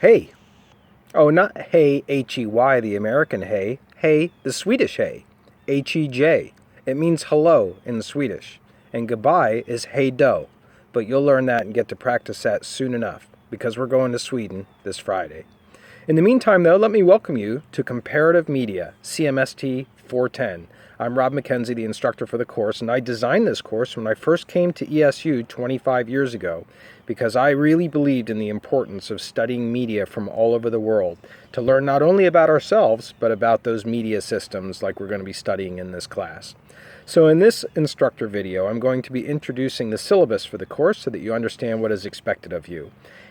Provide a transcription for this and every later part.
Hey. Oh, not hey, H-E-Y, the American hey. Hey, the Swedish hey. H-E-J. It means hello in Swedish. And goodbye is hey do. But you'll learn that and get to practice that soon enough, because we're going to Sweden this Friday. In the meantime, though, let me welcome you to Comparative Media, CMST 410. I'm Rob McKenzie, the instructor for the course, and I designed this course when I first came to ESU 25 years ago because I really believed in the importance of studying media from all over the world to learn not only about ourselves, but about those media systems like we're going to be studying in this class. So in this instructor video, I'm going to be introducing the syllabus for the course so that you understand what is expected of you.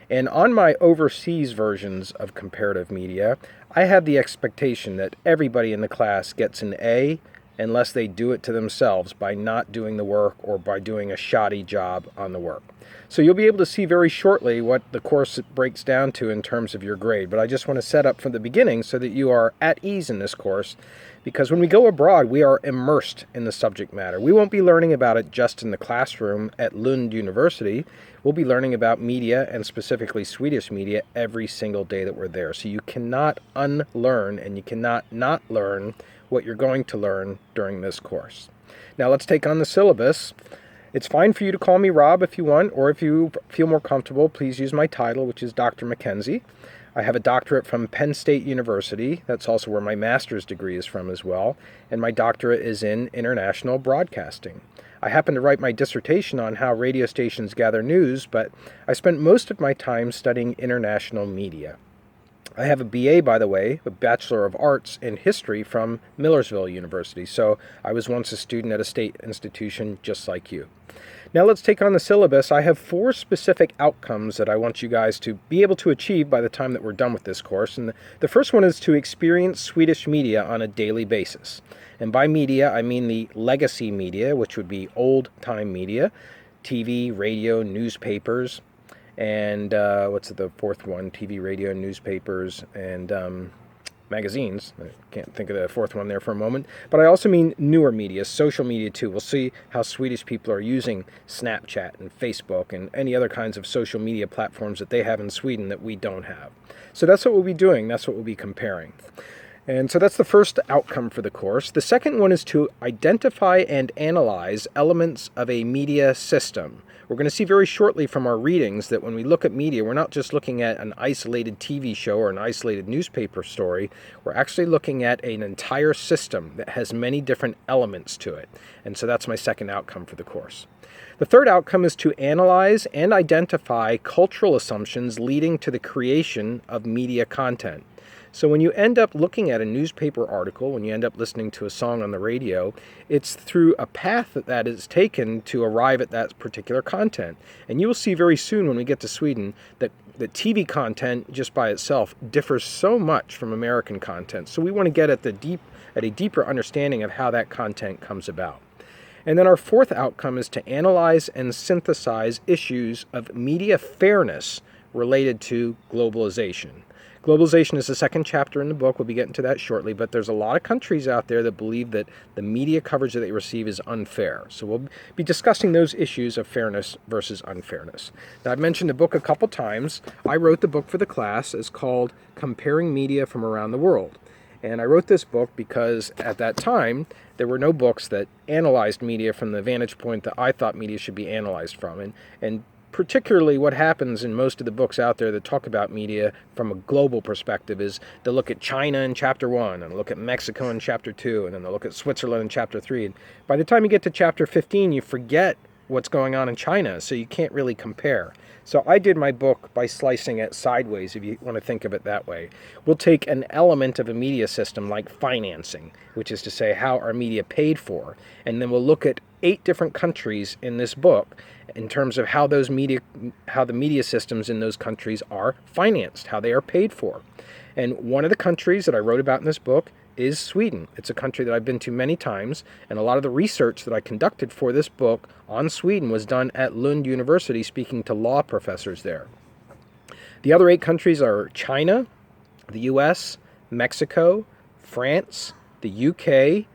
And on my overseas versions of comparative media, I have the expectation that everybody in the class gets an A unless they do it to themselves by not doing the work or by doing a shoddy job on the work. So you'll be able to see very shortly what the course breaks down to in terms of your grade. But I just want to set up from the beginning so that you are at ease in this course, because when we go abroad, we are immersed in the subject matter. We won't be learning about it just in the classroom at Lund University. We'll be learning about media, and specifically Swedish media, every single day that we're there. So you cannot unlearn and you cannot not learn what you're going to learn during this course. Now let's take on the syllabus. It's fine for you to call me Rob if you want, or if you feel more comfortable, please use my title, which is Dr. McKenzie. I have a doctorate from Penn State University. That's also where my master's degree is from as well. And my doctorate is in international broadcasting. I happen to write my dissertation on how radio stations gather news, but I spent most of my time studying international media. I have a BA, by the way, a Bachelor of Arts in History from Millersville University, so I was once a student at a state institution just like you. Now let's take on the syllabus. I have 4 specific outcomes that I want you guys to be able to achieve by the time that we're done with this course. And the first one is to experience Swedish media on a daily basis. And by media, I mean the legacy media, which would be old-time media, TV, radio, newspapers, and what's the fourth one? TV, radio, newspapers, and magazines. I can't think of the fourth one there for a moment. But I also mean newer media, social media too. We'll see how Swedish people are using Snapchat and Facebook and any other kinds of social media platforms that they have in Sweden that we don't have. So that's what we'll be doing. That's what we'll be comparing. And so that's the first outcome for the course. The second one is to identify and analyze elements of a media system. We're going to see very shortly from our readings that when we look at media, we're not just looking at an isolated TV show or an isolated newspaper story. We're actually looking at an entire system that has many different elements to it. And so that's my second outcome for the course. The third outcome is to analyze and identify cultural assumptions leading to the creation of media content. So when you end up looking at a newspaper article, when you end up listening to a song on the radio, it's through a path that is taken to arrive at that particular content. And you will see very soon when we get to Sweden that the TV content just by itself differs so much from American content. So we want to get at a deeper understanding of how that content comes about. And then our fourth outcome is to analyze and synthesize issues of media fairness related to globalization. Globalization is the second chapter in the book. We'll be getting to that shortly, but there's a lot of countries out there that believe that the media coverage that they receive is unfair. So we'll be discussing those issues of fairness versus unfairness. Now, I've mentioned the book a couple times. I wrote the book for the class. It's called Comparing Media from Around the World. And I wrote this book because at that time, there were no books that analyzed media from the vantage point that I thought media should be analyzed from. And particularly what happens in most of the books out there that talk about media from a global perspective is they'll look at China in chapter 1 and look at Mexico in chapter 2 and then they'll look at Switzerland in chapter 3. And by the time you get to chapter 15, you forget what's going on in China, so you can't really compare. So I did my book by slicing it sideways, if you want to think of it that way. We'll take an element of a media system like financing, which is to say how are media paid for, and then we'll look at 8 different countries in this book in terms of how the media systems in those countries are financed, how they are paid for. And one of the countries that I wrote about in this book is Sweden. It's a country that I've been to many times, and a lot of the research that I conducted for this book on Sweden was done at Lund University, speaking to law professors there. The other 8 countries are China, the US, Mexico, France, the UK,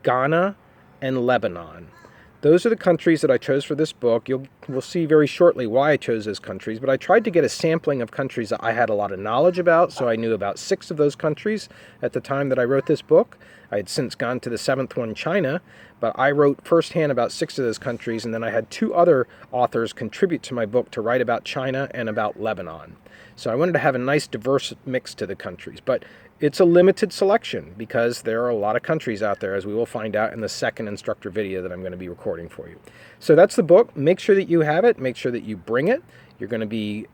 Ghana, and Lebanon. Those are the countries that I chose for this book. We'll see very shortly why I chose those countries, but I tried to get a sampling of countries that I had a lot of knowledge about, so I knew about 6 of those countries at the time that I wrote this book. I had since gone to the 7th one, China, but I wrote firsthand about 6 of those countries, and then I had 2 other authors contribute to my book to write about China and about Lebanon. So I wanted to have a nice diverse mix to the countries, but it's a limited selection because there are a lot of countries out there, as we will find out in the second instructor video that I'm going to be recording for you. So that's the book. Make sure that you have it. Make sure that you bring it. You're going to be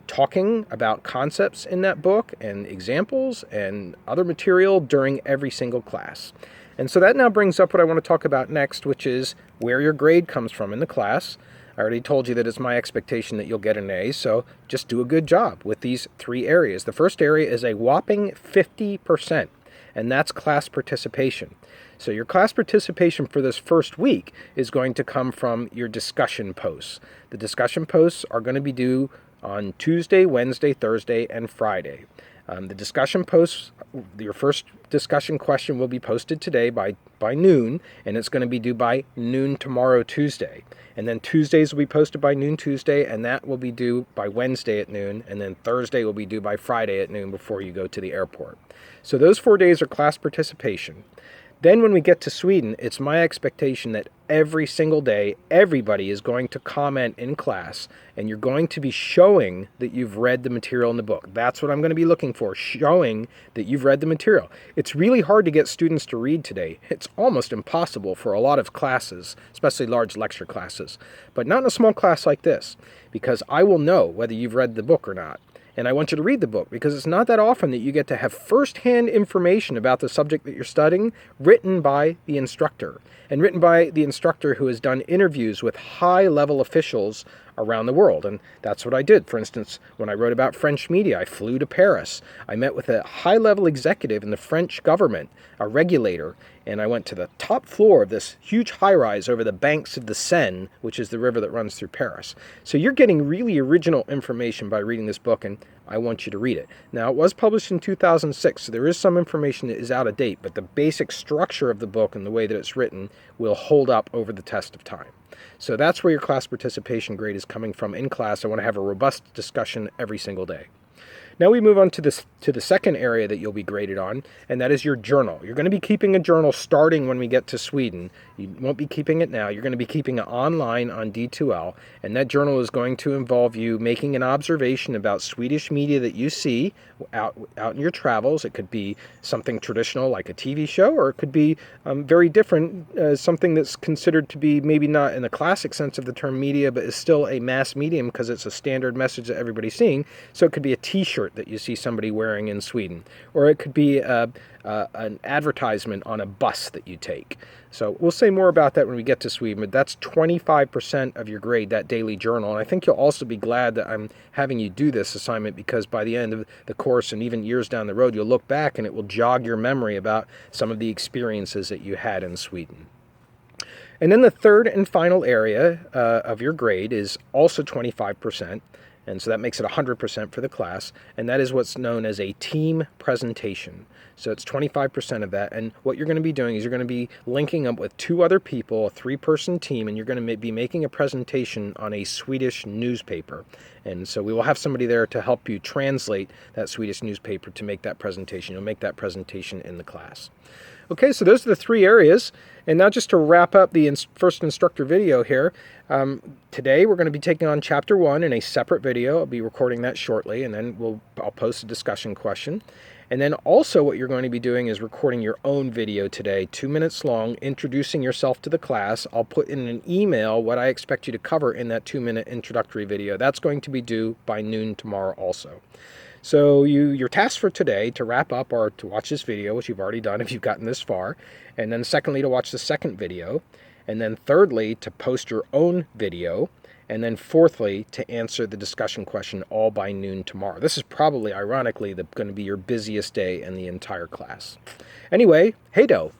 talking about concepts in that book and examples and other material during every single class. And so that now brings up what I want to talk about next, which is where your grade comes from in the class. I already told you that it's my expectation that you'll get an A, so just do a good job with these 3 areas. The first area is a whopping 50%, and that's class participation. So your class participation for this first week is going to come from your discussion posts. The discussion posts are going to be due on Tuesday, Wednesday, Thursday, and Friday. The discussion posts, your first discussion question will be posted today by noon, and it's going to be due by noon tomorrow, Tuesday. And then Tuesdays will be posted by noon Tuesday, and that will be due by Wednesday at noon, and then Thursday will be due by Friday at noon before you go to the airport. So those 4 days are class participation. Then when we get to Sweden, it's my expectation that every single day, everybody is going to comment in class, and you're going to be showing that you've read the material in the book. That's what I'm going to be looking for, showing that you've read the material. It's really hard to get students to read today. It's almost impossible for a lot of classes, especially large lecture classes, but not in a small class like this, because I will know whether you've read the book or not. And I want you to read the book because it's not that often that you get to have firsthand information about the subject that you're studying written by the instructor, and written by the instructor who has done interviews with high-level officials around the world. And that's what I did. For instance, when I wrote about French media, I flew to Paris. I met with a high-level executive in the French government, a regulator, and I went to the top floor of this huge high-rise over the banks of the Seine, which is the river that runs through Paris. So you're getting really original information by reading this book, and I want you to read it. Now, it was published in 2006, so there is some information that is out of date, but the basic structure of the book and the way that it's written will hold up over the test of time. So that's where your class participation grade is coming from in class. I want to have a robust discussion every single day. Now we move on to the second area that you'll be graded on, and that is your journal. You're going to be keeping a journal starting when we get to Sweden. You won't be keeping it now. You're going to be keeping it online on D2L, and that journal is going to involve you making an observation about Swedish media that you see out in your travels. It could be something traditional like a TV show, or it could be very different, something that's considered to be maybe not in the classic sense of the term media, but is still a mass medium because it's a standard message that everybody's seeing. So it could be a T-shirt that you see somebody wearing in Sweden, or it could be an advertisement on a bus that you take. So we'll say more about that when we get to Sweden, but that's 25% of your grade, that daily journal. And I think you'll also be glad that I'm having you do this assignment, because by the end of the course and even years down the road, you'll look back and it will jog your memory about some of the experiences that you had in Sweden. And then the third and final area of your grade is also 25%. And so that makes it 100% for the class, and that is what's known as a team presentation. So it's 25% of that, and what you're going to be doing is you're going to be linking up with 2 other people, a 3-person team, and you're going to be making a presentation on a Swedish newspaper. And so we will have somebody there to help you translate that Swedish newspaper to make that presentation. You'll make that presentation in the class. Okay, so those are the 3 areas. And now just to wrap up the first instructor video here, today we're going to be taking on Chapter 1 in a separate video. I'll be recording that shortly, and then I'll post a discussion question. And then also what you're going to be doing is recording your own video today, 2 minutes long, introducing yourself to the class. I'll put in an email what I expect you to cover in that 2-minute introductory video. That's going to be due by noon tomorrow also. So your task for today to wrap up are to watch this video, which you've already done if you've gotten this far, and then secondly to watch the second video, and then thirdly to post your own video, and then fourthly to answer the discussion question all by noon tomorrow. This is probably, ironically, going to be your busiest day in the entire class. Anyway, hey do.